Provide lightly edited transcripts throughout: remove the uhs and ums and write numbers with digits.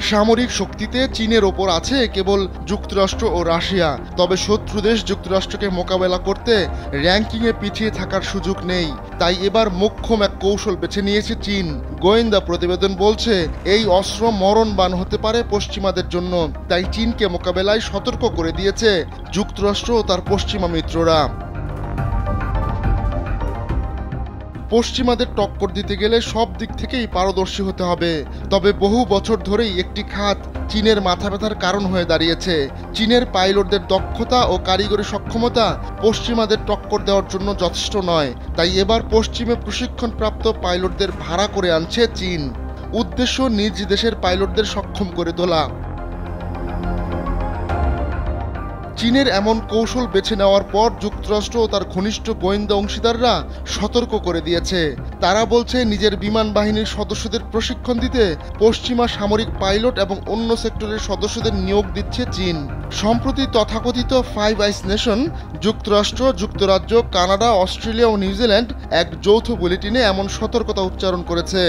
সামরিক শক্তিতে চীনের ওপর আছে কেবল যুক্তরাষ্ট্র ও রাশিয়া, তবে শত্রু দেশ যুক্তরাষ্ট্রকে মোকাবেলা করতে র্যাঙ্কিংয়ে পিছিয়ে থাকার সুযোগ নেই। তাই এবার মোক্ষম এক কৌশল বেছে নিয়েছে চীন। গোয়েন্দা প্রতিবেদন বলছে এই অস্ত্র মরণবাণ হতে পারে পশ্চিমাদের জন্য, তাই চীনকে মোকাবেলায় সতর্ক করে দিয়েছে যুক্তরাষ্ট্র ও তার পশ্চিমা মিত্ররা। পশ্চিমাদের টক্কর দিতে গেলে সব দিক থেকেই পারদর্শী হতে হবে, তবে বহু বছর ধরেই একটি খাত চীনের মাথা ব্যথার কারণ হয়ে দাঁড়িয়েছে। চীনের পাইলটদের দক্ষতা ও কারিগরি সক্ষমতা পশ্চিমাদের টক্কর দেওয়ার জন্য যথেষ্ট নয়, তাই এবার পশ্চিমে প্রশিক্ষণপ্রাপ্ত পাইলটদের ভাড়া করে আনছে চীন। উদ্দেশ্য নিজ দেশের পাইলটদের সক্ষম করে তোলা। চীনের এমন কৌশল বেছে নেওয়ার পর যুক্তরাষ্ট্র ও তার ঘনিষ্ঠ গোয়েন্দা অংশীদাররা সতর্ক করে দিয়েছে। তারা বলছে নিজের বিমান বাহিনীর সদস্যদের প্রশিক্ষণ দিতে পশ্চিমা সামরিক পাইলট এবং অন্য সেক্টরের সদস্যদের নিয়োগ দিচ্ছে চীন। সম্প্রতি তথাকথিত ফাইভ আইস নেশন যুক্তরাষ্ট্র, যুক্তরাজ্য, কানাডা, অস্ট্রেলিয়া ও নিউজিল্যান্ড এক যৌথ বুলেটিনে এমন সতর্কতা উচ্চারণ করেছে।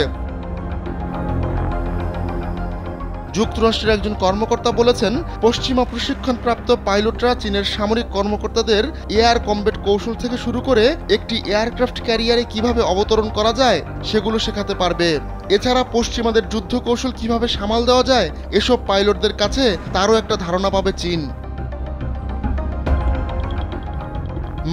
যুক্তরাষ্ট্রের একজন কর্মকর্তা বলেছেন, পশ্চিমা প্রশিক্ষণপ্রাপ্ত পাইলটরা চীনের সামরিক কর্মকর্তাদের এয়ার কমব্যাট কৌশল থেকে শুরু করে একটি এয়ারক্রাফট ক্যারিয়ারে কিভাবে অবতরণ করা যায় সেগুলো শেখাতে পারবে। এছাড়া পশ্চিমাদের যুদ্ধ কৌশল কিভাবে সামাল দেওয়া যায় এসব পাইলটদের কাছে তারও একটা ধারণা পাবে চীন।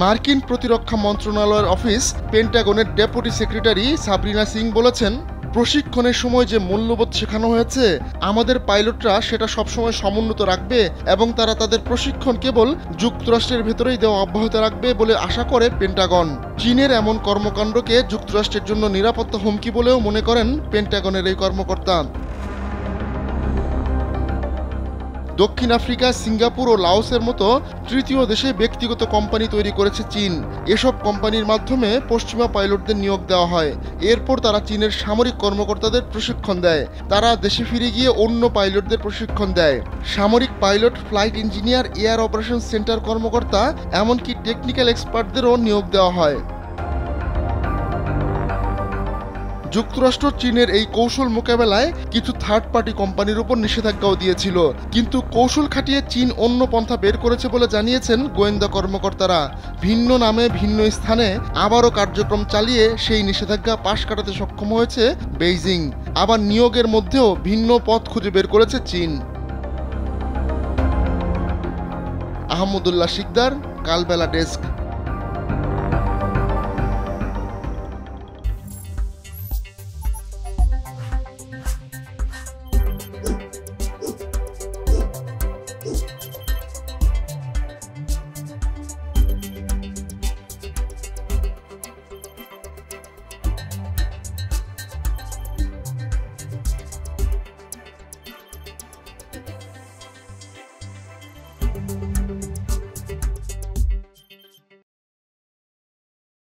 মার্কিন প্রতিরক্ষা মন্ত্রণালয়ের অফিস পেন্টাগনের ডেপুটি সেক্রেটারি সাবরিনা সিং বলেছেন, প্রশিক্ষণের সময় যে মূল্যবোধ শেখানো হয়েছে আমাদের পাইলটরা সেটা সবসময় সমুন্নত রাখবে এবং তারা তাদের প্রশিক্ষণ কেবল যুক্তরাষ্ট্রের ভেতরেই দেওয়া অব্যাহত রাখবে বলে আশা করে পেন্টাগন। চীনের এমন কর্মকাণ্ডকে যুক্তরাষ্ট্রের জন্য নিরাপত্তা হুমকি বলেও মনে করেন পেন্টাগনের এই কর্মকর্তা। দক্ষিণ আফ্রিকা, সিঙ্গাপুর ও লাওসের মতো তৃতীয় দেশে ব্যক্তিগত কোম্পানি তৈরি করেছে চীন। এসব কোম্পানির মাধ্যমে পশ্চিমা পাইলটদের নিয়োগ দেওয়া হয়। এরপর তারা চীনের সামরিক কর্মকর্তাদের প্রশিক্ষণ দেয়। তারা দেশে ফিরে গিয়ে অন্য পাইলটদের প্রশিক্ষণ দেয়। সামরিক pilot, flight engineer, air operation centre কর্মকর্তা, এমনকি টেকনিক্যাল এক্সপার্টদেরও নিয়োগ দেওয়া হয়। যুক্তরাষ্ট্র চীনের এই কৌশল মোকাবেলায় কিছু থার্ড পার্টি কোম্পানির উপর নিষেধাজ্ঞাও দিয়েছিল, কিন্তু কৌশল খাটিয়ে চীন অন্য পন্থা বের করেছে বলে জানিয়েছেন গোয়েন্দা কর্মকর্তারা। ভিন্ন নামে ভিন্ন স্থানে আবারও কার্যক্রম চালিয়ে সেই নিষেধাজ্ঞা পাশ কাটাতে সক্ষম হয়েছে বেইজিং। আবার নিয়োগের মধ্যেও ভিন্ন পথ খুঁজে বের করেছে চীন। আহমদুল্লাহ শিকদার, কালবেলা ডেস্ক।